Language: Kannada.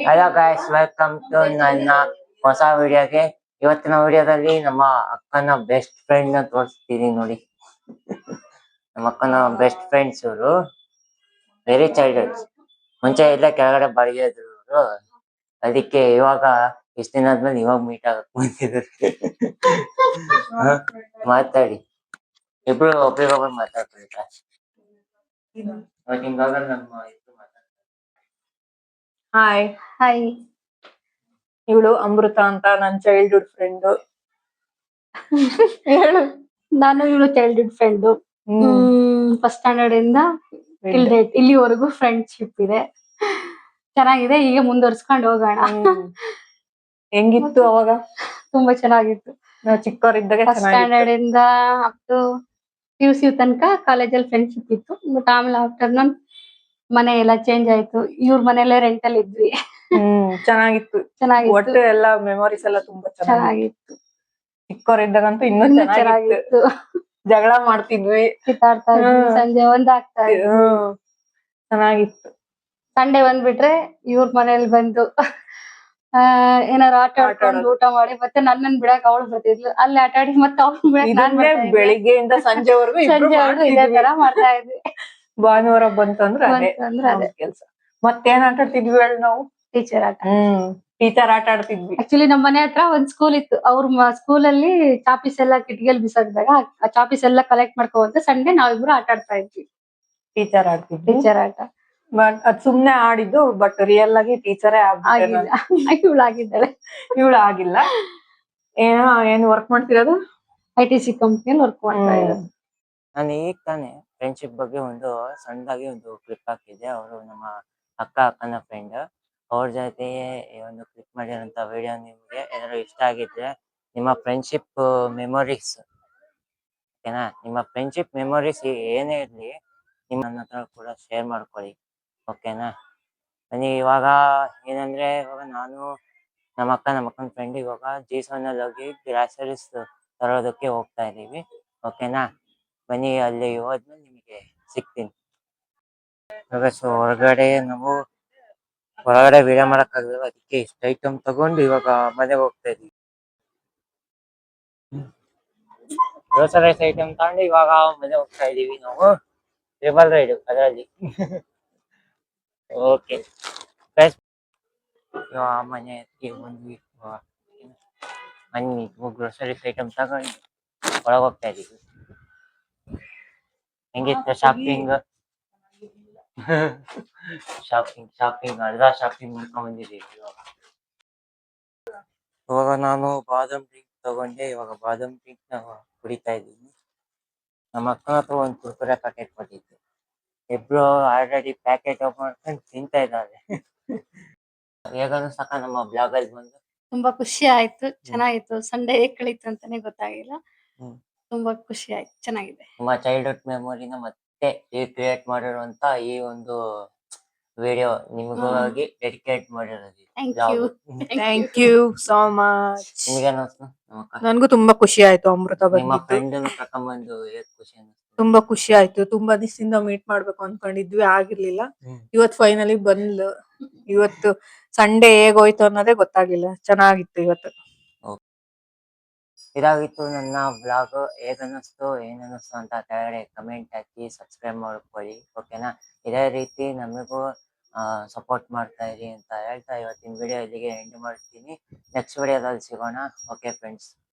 ಹಲೋ ಗಾಯ್ಸ್, ವೆಲ್ಕಮ್ ಟು ನನ್ನ ಹೊಸ ವಿಡಿಯೋಗೆ. ಇವತ್ತಿನ ವಿಡಿಯೋದಲ್ಲಿ ನಮ್ಮ ಅಕ್ಕನ ಬೆಸ್ಟ್ ಫ್ರೆಂಡ್ ನ ತೋರಿಸ್ತೀನಿ ನೋಡಿ. ನಮ್ಮ ಅಕ್ಕನ ಬೆಸ್ಟ್ ಫ್ರೆಂಡ್ಸ್ ಇವರು, ವೆರಿ ಚೈಲ್ಡ್ಹುಡ್. ಮುಂಚೆ ಎಲ್ಲ ಕೆಳಗಡೆ ಬಾಡಿಗೆ ಇದ್ರು ಇವರು. ಅದಕ್ಕೆ ಇವಾಗ ಇಷ್ಟ ದಿನ ಆದ್ಮೇಲೆ ಇವಾಗ ಮೀಟ್ ಆಗಕ್ ಬಂದಿದ್ರು. ಮಾತಾಡಿ, ಇಬ್ರು ಒಬ್ರಿಗೊಬ್ರು ಮಾತಾಡ್ತಾರೆ. ಹಾಯ್ ಹಾಯ್, ಇವಳು ಅಮೃತ ಅಂತ ನನ್ನ ಚೈಲ್ಡ್ಹುಡ್ ಫ್ರೆಂಡ್. ಹೇಳು. ನಾನು ಇವಳು ಚೈಲ್ಡ್ಹುಡ್ ಫ್ರೆಂಡ್. ಫಸ್ಟ್ ಸ್ಟ್ಯಾಂಡರ್ಡ್ ಇಂದ ಇಲ್ಲಿವರೆಗೂ ಫ್ರೆಂಡ್ಶಿಪ್ ಇದೆ. ಚೆನ್ನಾಗಿದೆ, ಈಗ ಮುಂದುವರ್ಸ್ಕೊಂಡು ಹೋಗೋಣ. ಹೆಂಗಿತ್ತು ಅವಾಗ? ತುಂಬಾ ಚೆನ್ನಾಗಿತ್ತು. ನಾವು ಚಿಕ್ಕವರಿದ್ದಾಗ ಫಸ್ಟ್ ಸ್ಟ್ಯಾಂಡರ್ಡ್ ಇಂದ ಅಪ್ ಟು PUC ತನಕ ಕಾಲೇಜಲ್ಲಿ ಫ್ರೆಂಡ್ಶಿಪ್ ಇತ್ತು. ಬಟ್ ಆಮೇಲೆ ಆಫ್ಟರ್ ನನ್ ಮನೆ ಎಲ್ಲ ಚೇಂಜ್ ಆಯ್ತು. ಇವ್ರ ಮನೆಯಲ್ಲೇ ರೆಂಟ್ ಅಲ್ಲಿ ಇದ್ವಿ. ಚೆನ್ನಾಗಿತ್ತು. ಒಟ್ಟು ಎಲ್ಲ ಮೆಮೊರೀಸ್ ಎಲ್ಲ ತುಂಬಾ ಚೆನ್ನಾಗಿತ್ತು. ಚಿಕ್ಕವರಿದ್ದಾಗಂತೂ ಇನ್ನೂ ಚೆನ್ನಾಗಿತ್ತು. ಜಗಳ ಮಾಡ್ತಿದ್ವಿ, ಕಿತ್ತಾಡ್ತಾ ಇದ್ವಿ, ಸಂಜೆ ಒಂದಾಗ್ತಾ ಇದ್ವಿ. ಚೆನ್ನಾಗಿತ್ತು. ಸಂಡೆ ಬಂದ್ಬಿಟ್ರೆ ಇವ್ರ ಮನೇಲಿ ಬಂದು ಏನಾರು ಆಟ ಆಡ್ಕೊಂಡು ಊಟ ಮಾಡಿ ಮತ್ತೆ ನನ್ನನ್ ಬಿಡಕ್ ಅವಳು ಬರ್ತಿದ್ಲು. ಅಲ್ಲಿ ಆಟ ಆಡಿ ಮತ್ತೆ ಅವ್ಳು ಬಿಡಕ್ ಬೆಳಿಗ್ಗೆಯಿಂದ ಸಂಜೆವರೆಗೂ ಇದೇ ತರ ಮಾಡ್ತಾ ಇದ್ವಿ. ಭಾನುವಾರ ಬಂತಂದ್ರೆ ಅದೇ ಕೆಲ್ಸ. ಮತ್ತೇನ್ ಆಟ ಆಡ್ತಿದ್ವಿ ಹೇಳಿ ನಾವು? ಟೀಚರ್ ಆಟ. ಟೀಚರ್ ಆಟ ಆಡ್ತಿದ್ವಿ. ಆಕ್ಚುಲಿ ನಮ್ ಮನೆ ಹತ್ರ ಒಂದ್ ಸ್ಕೂಲ್ ಇತ್ತು. ಅವ್ರ ಸ್ಕೂಲ್ ಅಲ್ಲಿ ಚಾಪೀಸ್ ಎಲ್ಲ ಕಿಟಕಿಯಲ್ಲಿ ಬಿಸಾಕ್ದಾಗ ಆ ಚಾಪೀಸ್ ಎಲ್ಲ ಕಲೆಕ್ಟ್ ಮಾಡ್ಕೊಂತ ಸಂಡೆ ನಾವಿಬ್ರು ಆಟ ಆಡ್ತಾ ಇದ್ವಿ. ಟೀಚರ್ ಆಡ್ತಿದ್ವಿ. ಟೀಚರ್ ಆಟ. ಬಟ್ ಅದ್ ಸುಮ್ನೆ ಆಡಿದ್ದು, ಬಟ್ ರಿಯಲ್ ಆಗಿ ಟೀಚರೇ ಇವಳು ಆಗಿದ್ದಾಳೆ. ಇವಳು ಆಗಿಲ್ಲ. ಏನ್ ವರ್ಕ್ ಮಾಡ್ತಿರೋದು? ITC ಕಂಪ್ನಿಯಲ್ಲಿ ವರ್ಕ್ ಮಾಡ್ತಾ ಇರೋದು. ನಾನು ಈಗ ತಾನೇ ಫ್ರೆಂಡ್ಶಿಪ್ ಬಗ್ಗೆ ಒಂದು ಸಣ್ಣದಾಗಿ ಒಂದು ಕ್ಲಿಪ್ ಹಾಕಿದ್ದೆ. ಅವರು ನಮ್ಮ ಅಕ್ಕನ ಫ್ರೆಂಡ್. ಅವ್ರ ಜೊತೆ ಒಂದು ಕ್ಲಿಕ್ ಮಾಡಿರೋಂಥ ವಿಡಿಯೋ ನಿಮ್ಗೆ ಏನಾದ್ರು ಇಷ್ಟ ಆಗಿದ್ರೆ ನಿಮ್ಮ ಫ್ರೆಂಡ್ಶಿಪ್ ಮೆಮೊರೀಸ್, ಓಕೆನಾ? ನಿಮ್ಮ ಫ್ರೆಂಡ್ಶಿಪ್ ಮೆಮೊರೀಸ್ ಏನೇ ಇರಲಿ ನಿಮ್ಮ ನನ್ನ ಹತ್ರ ಕೂಡ ಶೇರ್ ಮಾಡ್ಕೊಳ್ಳಿ, ಓಕೆನಾ? ಬನ್ನಿ, ಇವಾಗ ಏನಂದ್ರೆ ಇವಾಗ ನಾನು ನಮ್ಮ ಅಕ್ಕನ ಫ್ರೆಂಡ್ ಇವಾಗ G7 ಅಲ್ಲಿ ಹೋಗಿ ಗ್ರಾಸರೀಸ್ ತರೋದಕ್ಕೆ ಹೋಗ್ತಾ ಇದೀವಿ, ಓಕೆನಾ? ಬನ್ನಿ, ಅಲ್ಲಿ ಹೋದ್ಮೇಲೆ ನಿಮಗೆ ಸಿಗ್ತೀನಿ. ಇವಾಗ ಹೊರಗಡೆ ನಾವು ವಿಡಿಯೋ ಮಾಡಕ್ ಆಗಲ್ಲ, ಅದಕ್ಕೆ ಇಷ್ಟ ಐಟಮ್ ತಗೊಂಡು ಇವಾಗ ಮನೆಗೆ ಹೋಗ್ತಾ ಇದೀವಿ. ಗ್ರೋಸರೀಸ್ ಐಟಮ್ ತಗೊಂಡು ಇವಾಗ ಮನೆ ಹೋಗ್ತಾ ಇದೀವಿ ನಾವು. ಟ್ರಿಬಲ್ ರೈಡ್ ಅದರಲ್ಲಿ. ಓಕೆ ಗೈಸ್, ಮನೆಗೆ ಬಂದ್ವಿ. ಬನ್ನಿ, ಗ್ರೋಸರೀಸ್ ಐಟಮ್ ತಗೊಂಡು ಒಳಗೆ ಹೋಗ್ತಾ ಇದೀವಿ. ಹೆಂಗಿತ್ತು ಶಾಪಿಂಗ್? ಅರ್ಧ ಶಾಪಿಂಗ್ ಮಾಡ್ಕೊಂಡ್ ಬಂದಿದ್ದೀವಿ. ಇವಾಗ ನಾನು ಬಾದಾಮ್ ಡ್ರಿಂಕ್ ತಗೊಂಡೆ. ಇವಾಗ ಬಾದಾಮ್ ಡ್ರಿಂಕ್ ನ ಕುಡಿತಾ ಇದ್ದೀನಿ. ನಮ್ಮ ಅಕ್ಕ ಹತ್ರ ಒಂದು ಕುರ್ಕುರೆ ಪ್ಯಾಕೆಟ್ ಕೊಟ್ಟಿದ್ದೆ. ಇಬ್ರು ಆಲ್ರೆಡಿ ಪ್ಯಾಕೆಟ್ ಓಪನ್ ಮಾಡ್ಕೊಂಡು ತಿಂತಾ ಇದ್ದಾರೆ. ಹೇಗನು ಸಾಕ ನಮ್ಮ ಬ್ಲಾಗ್ ಅಲ್ಲಿ ಬಂದು ತುಂಬಾ ಖುಷಿ ಆಯ್ತು. ಚೆನ್ನಾಗಿತ್ತು. ಸಂಡೇ ಹೇಗ್ ಕಳೀತು ಅಂತಾನೆ ಗೊತ್ತಾಗಿಲ್ಲ. ತುಂಬಾ ಖುಷಿ ಆಯ್ತು. ಚೆನ್ನಾಗಿದೆ. ನಮ್ಮ ಚೈಲ್ಡ್ಹುಡ್ ಮೆಮೊರಿನ ಮತ್ತೆ ಕ್ರಿಯೇಟ್ ಮಾಡಿರುವಂತ ಈ ಒಂದು ವಿಡಿಯೋ ನಿಮಗಾಗಿ ಡೆಡಿಕೇಟ್ ಮಾಡಿರೋದು. Thank you so much. ನಿಮಗೇನು ಅನ್ಸ್ತು? ನನ್ಗೂ ತುಂಬಾ ಖುಷಿ ಆಯ್ತು ಅಮೃತ ನಿಮ್ಮ ಬಂದಿದ್ದು. ಫ್ರೆಂಡ್ ಕರ್ಕೊಂಡ್ಬಂದು ಖುಷಿ ಅನ್ಸ್ತು? ತುಂಬಾ ಖುಷಿ ಆಯ್ತು. ತುಂಬಾ ದಿವಸದಿಂದ ಮೀಟ್ ಮಾಡ್ಬೇಕು ಅನ್ಕೊಂಡಿದ್ವಿ, ಆಗಿರ್ಲಿಲ್ಲ. ಇವತ್ತು ಫೈನಲಿ ಬಂದ್ಲು. ಇವತ್ತು ಸಂಡೇ ಹೇಗೋಯ್ತು ಅನ್ನೋದೇ ಗೊತ್ತಾಗಿಲ್ಲ. ಚೆನ್ನಾಗಿತ್ತು ಇವತ್ತು. ಇದಾಗಿತ್ತು ನನ್ನ ಬ್ಲಾಗ್. ಹೇಗನ್ನಿಸ್ತು ಏನನ್ನಿಸ್ತು ಅಂತ ಕೆಳಗಡೆ ಕಮೆಂಟ್ ಹಾಕಿ ಸಬ್ಸ್ಕ್ರೈಬ್ ಮಾಡ್ಕೊಳ್ಳಿ, ಓಕೆನಾ? ಇದೇ ರೀತಿ ನಮಗೂ ಸಪೋರ್ಟ್ ಮಾಡ್ತಾ ಇರಿ ಅಂತ ಹೇಳ್ತಾ ಇವತ್ತಿನ ವಿಡಿಯೋ ಇಲ್ಲಿಗೆ ಎಂಡ್ ಮಾಡ್ತೀನಿ. ನೆಕ್ಸ್ಟ್ ವಿಡಿಯೋದಲ್ಲಿ ಸಿಗೋಣ. Okay friends.